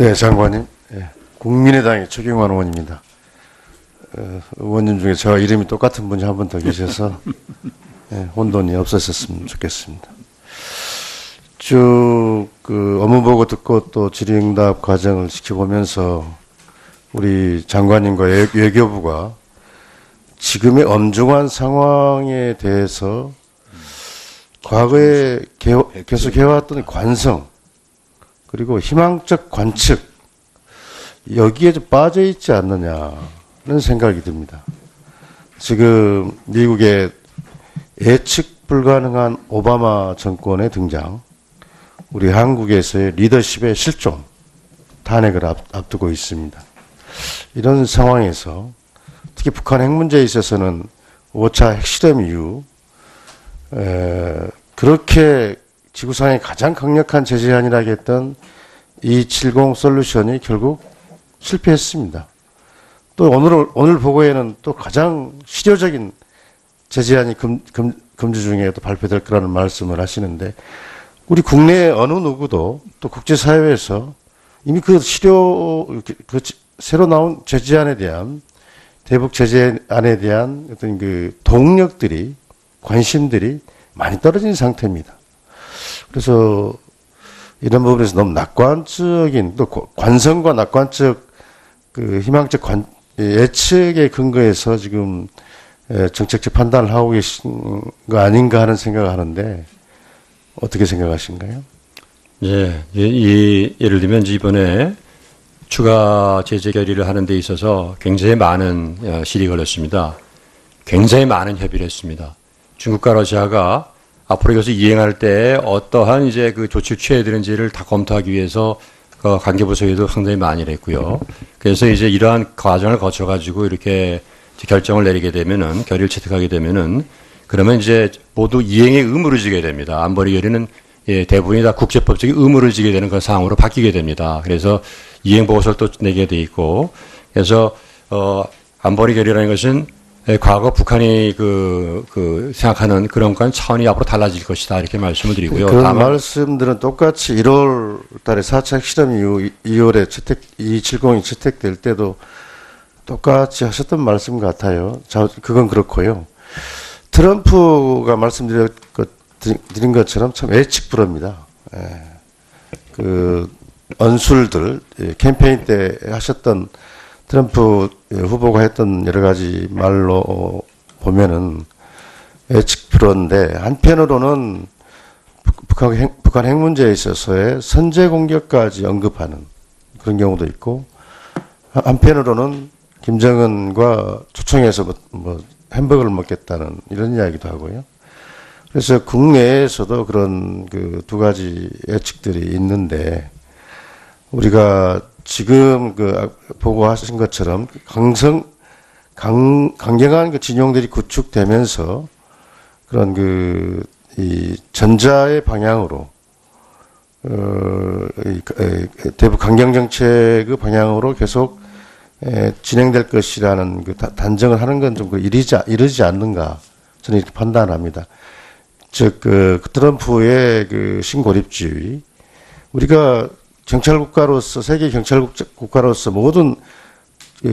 네, 장관님. 예, 국민의당의 최경환 의원입니다. 의원님 중에 저와 이름이 똑같은 분이 한 분 더 계셔서 예, 혼돈이 없었으면 좋겠습니다. 쭉 업무 보고 듣고 또 질의응답 과정을 지켜보면서 우리 장관님과 외교부가 지금의 엄중한 상황에 대해서 과거에 계속 해왔던 관성 그리고 희망적 관측 여기에 좀 빠져있지 않느냐는 생각이 듭니다. 지금 미국의 예측 불가능한 오바마 정권의 등장, 우리 한국에서의 리더십의 실종, 탄핵을 앞두고 있습니다. 이런 상황에서 특히 북한 핵 문제에 있어서는 5차 핵실험 이후 그렇게 지구상의 가장 강력한 제재안이라고 했던 270 솔루션이 결국 실패했습니다. 또 오늘 보고에는 또 가장 실효적인 제재안이 금주 중에 또 발표될 거라는 말씀을 하시는데 우리 국내 어느 누구도 또 국제사회에서 이미 그 새로 나온 제재안에 대한 대북 제재안에 대한 어떤 그 동력들이 관심들이 많이 떨어진 상태입니다. 그래서 이런 부분에서 너무 낙관적인 또 관성과 낙관적 그 희망적 예측에 근거해서 지금 정책적 판단을 하고 계신 거 아닌가 하는 생각을 하는데 어떻게 생각하신가요? 예, 예를 들면 이번에 추가 제재 결의를 하는 데 있어서 굉장히 많은 실이 걸렸습니다. 굉장히 많은 협의를 했습니다. 중국과 러시아가 앞으로 이것을 이행할 때 어떠한 이제 그 조치를 취해야 되는지를 다 검토하기 위해서 관계부서에도 상당히 많이 했고요. 그래서 이제 이러한 과정을 거쳐가지고 이렇게 결정을 내리게 되면은, 결의를 채택하게 되면은, 그러면 이제 모두 이행의 의무를 지게 됩니다. 안보리 결의는 대부분이 다 국제법적인 의무를 지게 되는 그런 상황으로 바뀌게 됩니다. 그래서 이행 보고서를 또 내게 돼 있고, 그래서 안보리 결의라는 것은 과거 북한이 생각하는 그런 건 차원이 앞으로 달라질 것이다 이렇게 말씀을 드리고요. 그런 말씀들은 똑같이 1월 달에 4차 핵실험 이후 2월에 270이 채택될 때도 똑같이 하셨던 말씀 같아요. 그건 그렇고요. 트럼프가 말씀드린 것처럼 참 예측 불허입니다. 그 언술들 캠페인 때 하셨던 트럼프 후보가 했던 여러 가지 말로 보면은 예측 불허인데 한편으로는 북한 핵 문제에 있어서의 선제 공격까지 언급하는 그런 경우도 있고 한편으로는 김정은과 초청해서 뭐 햄버거를 먹겠다는 이런 이야기도 하고요. 그래서 국내에서도 그런 그 두 가지 예측들이 있는데 우리가 지금 보고하신 것처럼 강경한 그 진영들이 구축되면서 그런 이 전자의 방향으로 대북 강경 정책의 방향으로 계속 진행될 것이라는 그 단정을 하는 건 좀 이르지 않는가 저는 이렇게 판단합니다. 즉 트럼프의 그 신고립주의 우리가 경찰국가로서 세계 경찰국가로서 모든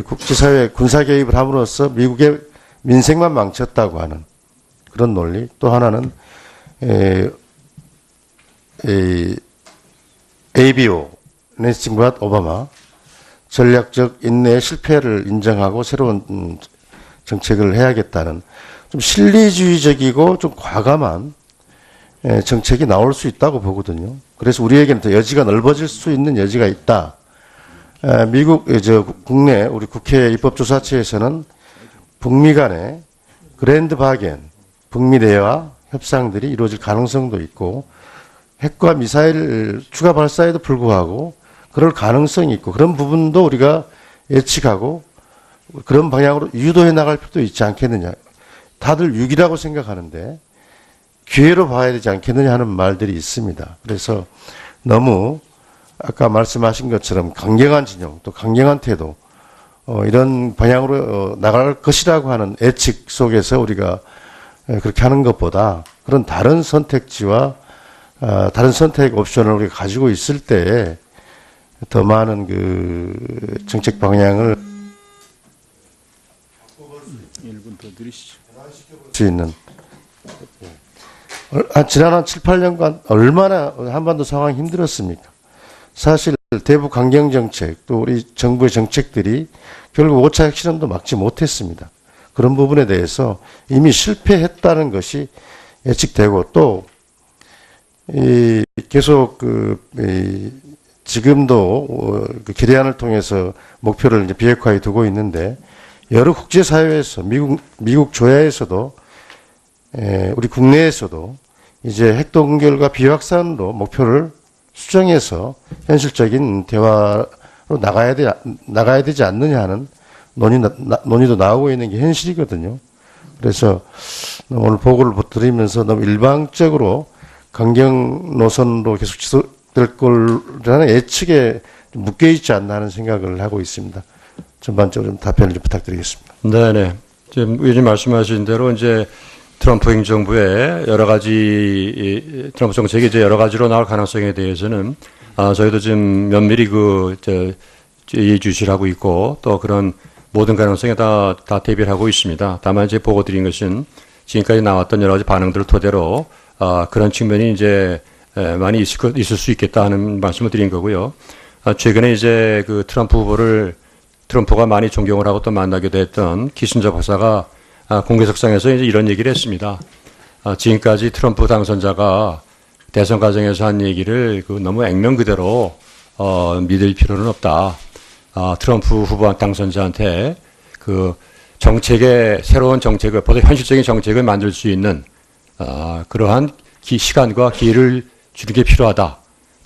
국제사회 군사 개입을 함으로써 미국의 민생만 망쳤다고 하는 그런 논리. 또 하나는 ABO 네스팅과 오바마 전략적 인내의 실패를 인정하고 새로운 정책을 해야겠다는 좀 실리주의적이고 좀 과감한 정책이 나올 수 있다고 보거든요. 그래서 우리에게는 더 여지가 넓어질 수 있는 여지가 있다. 국내 우리 국회 입법조사처에서는 북미 간의 그랜드 바겐, 북미 대화 협상들이 이루어질 가능성도 있고 핵과 미사일 추가 발사에도 불구하고 그럴 가능성이 있고 그런 부분도 우리가 예측하고 그런 방향으로 유도해 나갈 필요도 있지 않겠느냐. 다들 위기라고 생각하는데 기회로 봐야 되지 않겠느냐 하는 말들이 있습니다. 그래서 너무 아까 말씀하신 것처럼 강경한 진영 또 강경한 태도 이런 방향으로 나갈 것이라고 하는 예측 속에서 우리가 그렇게 하는 것보다 그런 다른 선택지와 다른 선택 옵션을 우리가 가지고 있을 때에 더 많은 그 정책 방향을 1분 더 드리시죠. 수 있는 지난 한 7, 8년간 얼마나 한반도 상황이 힘들었습니까? 사실 대북 강경 정책 또 우리 정부의 정책들이 결국 5차 핵실험도 막지 못했습니다. 그런 부분에 대해서 이미 실패했다는 것이 예측되고 또 계속 지금도 그 결의안을 통해서 목표를 이제 비핵화에 두고 있는데 여러 국제사회에서 미국 조야에서도 우리 국내에서도 이제 핵동결과 비확산으로 목표를 수정해서 현실적인 대화로 나가야 되지 않느냐 하는 논의도 나오고 있는 게 현실이거든요. 그래서 오늘 보고를 드리면서 너무 일방적으로 강경 노선으로 계속 지속될 거라는 예측에 묶여 있지 않나 하는 생각을 하고 있습니다. 전반적으로 좀 답변을 좀 부탁드리겠습니다. 네네. 지금 의원님 말씀하신 대로 이제 트럼프 행정부의 여러 가지 트럼프 정책이 이제 여러 가지로 나올 가능성에 대해서는 저희도 지금 면밀히 예의주시를 하고 있고 또 그런 모든 가능성에 다 대비를 하고 있습니다. 다만 이제 보고 드린 것은 지금까지 나왔던 여러 가지 반응들을 토대로 그런 측면이 이제 많이 있을 수 있겠다 하는 말씀을 드린 거고요. 최근에 이제 그 트럼프가 많이 존경을 하고 또 만나기도 했던 키신저 박사가 공개석상에서 이제 이런 얘기를 했습니다. 지금까지 트럼프 당선자가 대선 과정에서 한 얘기를 너무 액면 그대로 믿을 필요는 없다. 트럼프 후보 당선자한테 그 새로운 정책을, 보다 현실적인 정책을 만들 수 있는 그러한 시간과 기회를 주는 게 필요하다.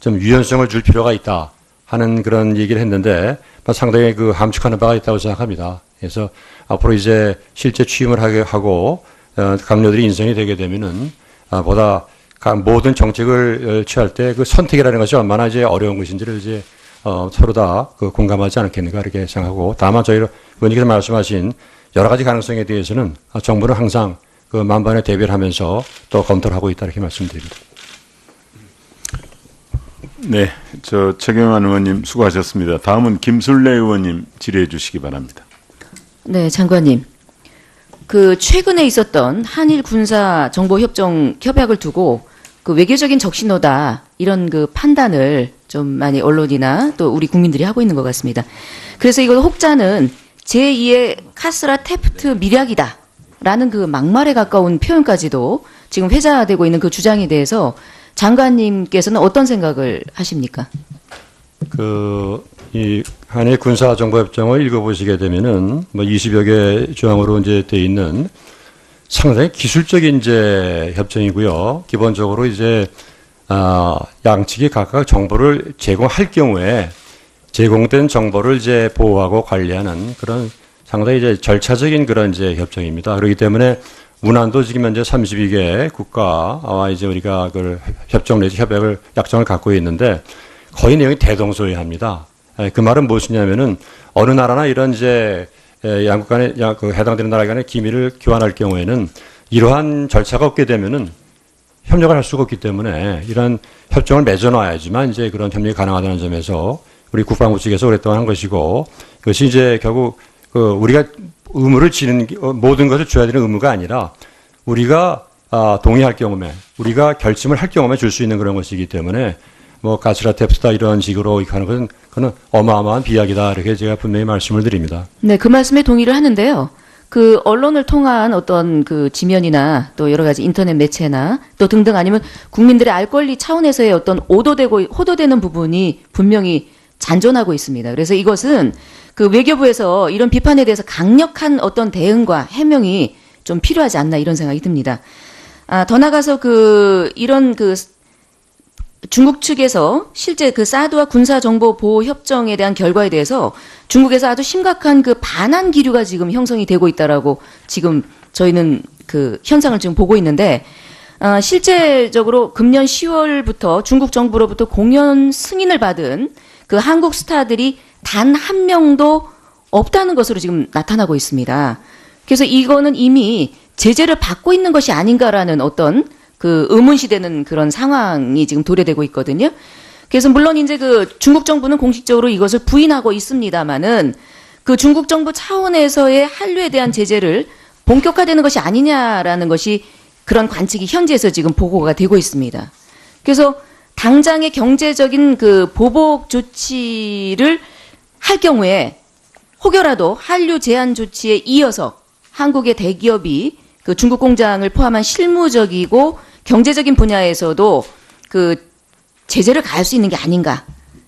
좀 유연성을 줄 필요가 있다. 하는 그런 얘기를 했는데 상당히 함축하는 바가 있다고 생각합니다. 그래서 앞으로 이제 실제 취임을 하고 강요들이 인선이 되게 되면은 보다 모든 정책을 취할 때 그 선택이라는 것이 얼마나 이제 어려운 것인지를 이제 서로 다 공감하지 않겠는가 이렇게 생각하고 다만 저희 의원님께서 말씀하신 여러 가지 가능성에 대해서는 정부는 항상 만반의 대비를 하면서 또 검토를 하고 있다 이렇게 말씀드립니다. 네, 최경환 의원님 수고하셨습니다. 다음은 김술래 의원님 질의해 주시기 바랍니다. 네, 장관님. 최근에 있었던 한일 군사 정보 협정 협약을 두고 외교적인 적신호다 이런 판단을 좀 많이 언론이나 또 우리 국민들이 하고 있는 것 같습니다. 그래서 이걸 혹자는 제2의 카스라 테프트 밀약이다라는 막말에 가까운 표현까지도 지금 회자되고 있는 그 주장에 대해서 장관님께서는 어떤 생각을 하십니까? 이 한일 군사 정보 협정을 읽어보시게 되면은 20여 개 조항으로 이제 돼 있는 상당히 기술적인 이제 협정이고요. 기본적으로 이제 양측이 각각 정보를 제공할 경우에 제공된 정보를 이제 보호하고 관리하는 그런 상당히 이제 절차적인 그런 이제 협정입니다. 그렇기 때문에 문안도 지금 현재 32개 국가와 이제 우리가 협정 내지 약정을 갖고 있는데 거의 내용이 대동소이합니다. 그 말은 무엇이냐면은 어느 나라나 이런 이제 양국 간에 해당되는 나라 간의 기밀을 교환할 경우에는 이러한 절차가 없게 되면은 협력을 할 수가 없기 때문에 이런 협정을 맺어놔야지만 이제 그런 협력이 가능하다는 점에서 우리 국방부 측에서 오랫동안 한 것이고 그것이 이제 결국 우리가 의무를 지는 모든 것을 줘야 되는 의무가 아니라 우리가 동의할 경우에 우리가 결심을 할 경우에 줄 수 있는 그런 것이기 때문에 가스라 탭스다 이런 식으로 하는 것은 그는 어마어마한 비약이다 이렇게 제가 분명히 말씀을 드립니다. 네, 그 말씀에 동의를 하는데요. 언론을 통한 어떤 지면이나 또 여러 가지 인터넷 매체나 또 등등 아니면 국민들의 알 권리 차원에서의 어떤 호도되는 부분이 분명히 잔존하고 있습니다. 그래서 이것은 외교부에서 이런 비판에 대해서 강력한 어떤 대응과 해명이 좀 필요하지 않나 이런 생각이 듭니다. 더 나가서 이런 중국 측에서 실제 사드와 군사정보 보호 협정에 대한 결과에 대해서 중국에서 아주 심각한 반한 기류가 지금 형성이 되고 있다라고 지금 저희는 현상을 지금 보고 있는데 실제적으로 금년 10월부터 중국 정부로부터 공연 승인을 받은 한국 스타들이 단 한 명도 없다는 것으로 지금 나타나고 있습니다. 그래서 이거는 이미 제재를 받고 있는 것이 아닌가라는 어떤 의문시되는 그런 상황이 지금 도래되고 있거든요. 그래서 물론 이제 그 중국 정부는 공식적으로 이것을 부인하고 있습니다만은 그 중국 정부 차원에서의 한류에 대한 제재를 본격화되는 것이 아니냐라는 것이 그런 관측이 현지에서 지금 보고가 되고 있습니다. 그래서 당장의 경제적인 그 보복 조치를 할 경우에 혹여라도 한류 제한 조치에 이어서 한국의 대기업이 그 중국 공장을 포함한 실무적이고 경제적인 분야에서도 그 제재를 가할 수 있는 게 아닌가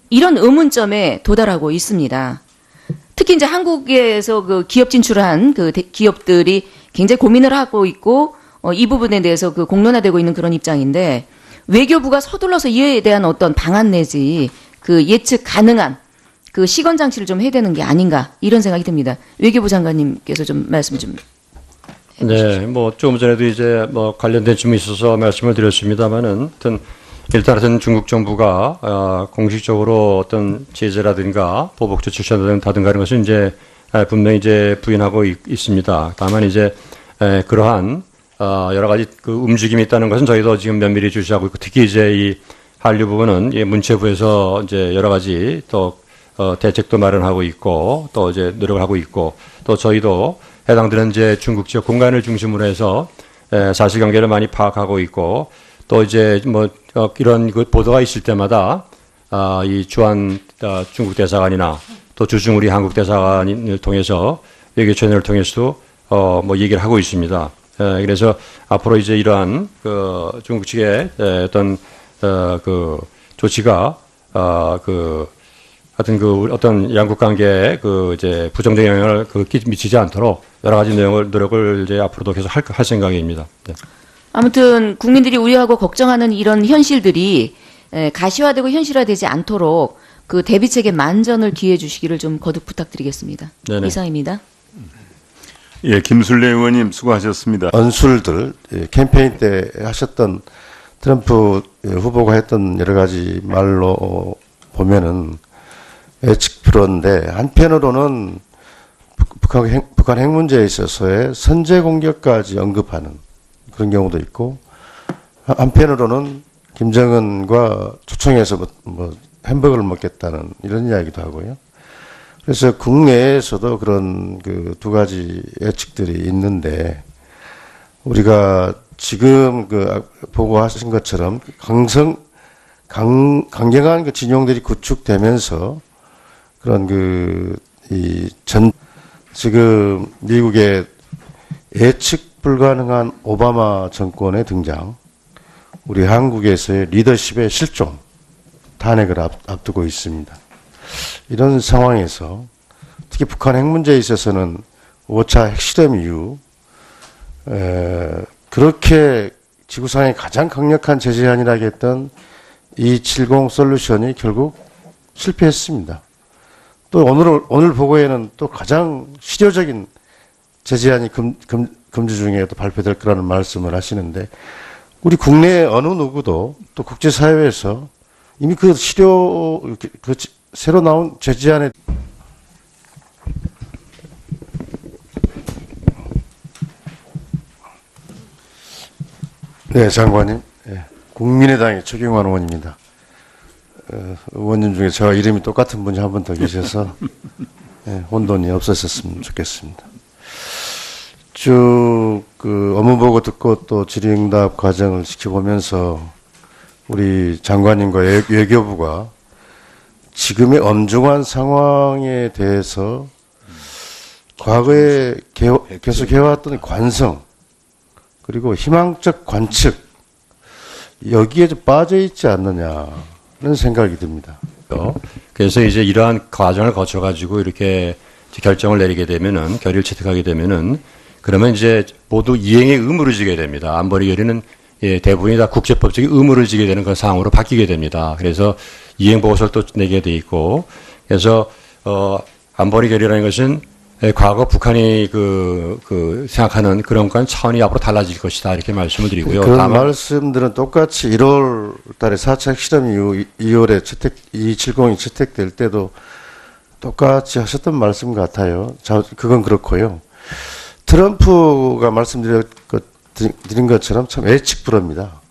이런 의문점에 도달하고 있습니다. 특히 이제 한국에서 그 기업 진출한 그 기업들이 굉장히 고민을 하고 있고 이 부분에 대해서 그 공론화되고 있는 그런 입장인데 외교부가 서둘러서 이에 대한 어떤 방안 내지 그 예측 가능한 그 시건 장치를 좀 해야 되는 게 아닌가 이런 생각이 듭니다. 외교부 장관님께서 좀 말씀 좀. 네, 뭐 조금 전에도 이제 뭐 관련된 질문이 있어서 말씀을 드렸습니다만은 일단은 중국 정부가 공식적으로 어떤 제재라든가 보복 조치를 취한다든가 이런 것은 이제 분명히 이제 부인하고 있습니다. 다만 이제 그러한 여러 가지 그 움직임이 있다는 것은 저희도 지금 면밀히 주시하고 있고 특히 이제 이 한류 부분은 문체부에서 이제 여러 가지 또 대책도 마련하고 있고 또 이제 노력을 하고 있고 또 저희도 해당되는 이제 중국 지역 공간을 중심으로 해서 사실관계를 많이 파악하고 있고 또 이제 뭐 이런 그 보도가 있을 때마다 이 주한 중국 대사관이나 또 주중 우리 한국 대사관을 통해서 외교 채널을 통해서도 뭐 얘기를 하고 있습니다. 그래서 앞으로 이제 이러한 그 중국 측의 어떤 그 조치가 그 하여튼 그 어떤 양국 관계에 그 이제 부정적인 영향을 미치지 않도록 여러 가지 노력을 이제 앞으로도 계속 할 생각입니다. 네. 아무튼 국민들이 우려하고 걱정하는 이런 현실들이 가시화되고 현실화되지 않도록 그 대비책의 만전을 기해 주시기를 좀 거듭 부탁드리겠습니다. 네네. 이상입니다. 예, 김술래 의원님 수고하셨습니다. 언술들 캠페인 때 하셨던 트럼프 후보가 했던 여러 가지 말로 보면은 예측 불허인데 한편으로는 북한 핵 문제에 있어서의 선제 공격까지 언급하는 그런 경우도 있고 한편으로는 김정은과 초청해서 뭐 햄버거를 먹겠다는 이런 이야기도 하고요. 그래서 국내에서도 그런 그 두 가지 예측들이 있는데 우리가 지금 그 보고하신 것처럼 강경한 그 진영들이 구축되면서 그런 지금 미국의 예측 불가능한 오바마 정권의 등장, 우리 한국에서의 리더십의 실종, 탄핵을 앞두고 있습니다. 이런 상황에서 특히 북한 핵 문제에 있어서는 5차 핵실험 이후 그렇게 지구상의 가장 강력한 제재안이라고 했던 270 솔루션이 결국 실패했습니다. 또 오늘 보고에는 또 가장 실효적인 제재안이 금주 중에 또 발표될 거라는 말씀을 하시는데 우리 국내 어느 누구도 또 국제사회에서 이미 그 새로 나온 제재안에 네, 장관님. 네, 국민의당의 최경환 의원입니다. 의원님 중에 저와 이름이 똑같은 분이 한 분 더 계셔서 네, 혼돈이 없었으면 좋겠습니다. 쭉 그 업무보고 듣고 또 질의응답 과정을 지켜보면서 우리 장관님과 외교부가 지금의 엄중한 상황에 대해서 과거에 계속 해왔던 관성 그리고 희망적 관측 여기에 좀 빠져 있지 않느냐는 생각이 듭니다. 그래서 이제 이러한 과정을 거쳐가지고 이렇게 결정을 내리게 되면은 결의를 채택하게 되면은 그러면 이제 모두 이행의 의무를 지게 됩니다. 안보리 결의는 대부분이 다 국제법적인 의무를 지게 되는 그런 상황으로 바뀌게 됩니다. 그래서 이행 보고서를 또 내게 돼 있고 그래서 안보리 결의라는 것은 과거 북한이 생각하는 그런 건 차원이 앞으로 달라질 것이다 이렇게 말씀을 드리고요. 그런 말씀들은 똑같이 1월 달에 4차 핵실험 이후 2월에 270이 채택될 때도 똑같이 하셨던 말씀 같아요. 그건 그렇고요. 트럼프가 말씀드린 것처럼 참 예측 불허입니다.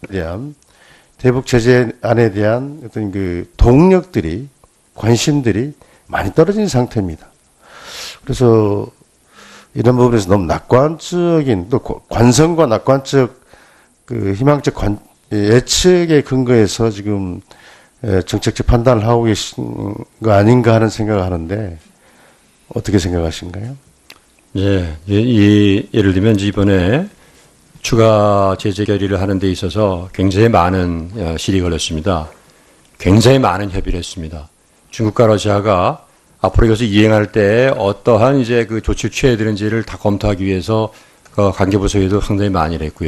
대한 대북 제재안에 대한 어떤 그 동력들이, 관심들이 많이 떨어진 상태입니다. 그래서 이런 부분에서 너무 낙관적인, 또 관성과 낙관적 그 희망적 예측에 근거해서 지금 정책적 판단을 하고 계신 거 아닌가 하는 생각을 하는데 어떻게 생각하신가요? 예, 예를 들면 이번에 추가 제재 결의를 하는 데 있어서 굉장히 많은 실이 걸렸습니다. 굉장히 많은 협의를 했습니다. 중국과 러시아가 앞으로 이것을 이행할 때 어떠한 이제 그 조치를 취해야 되는지를 다 검토하기 위해서 관계부서에도 상당히 많이 했고요.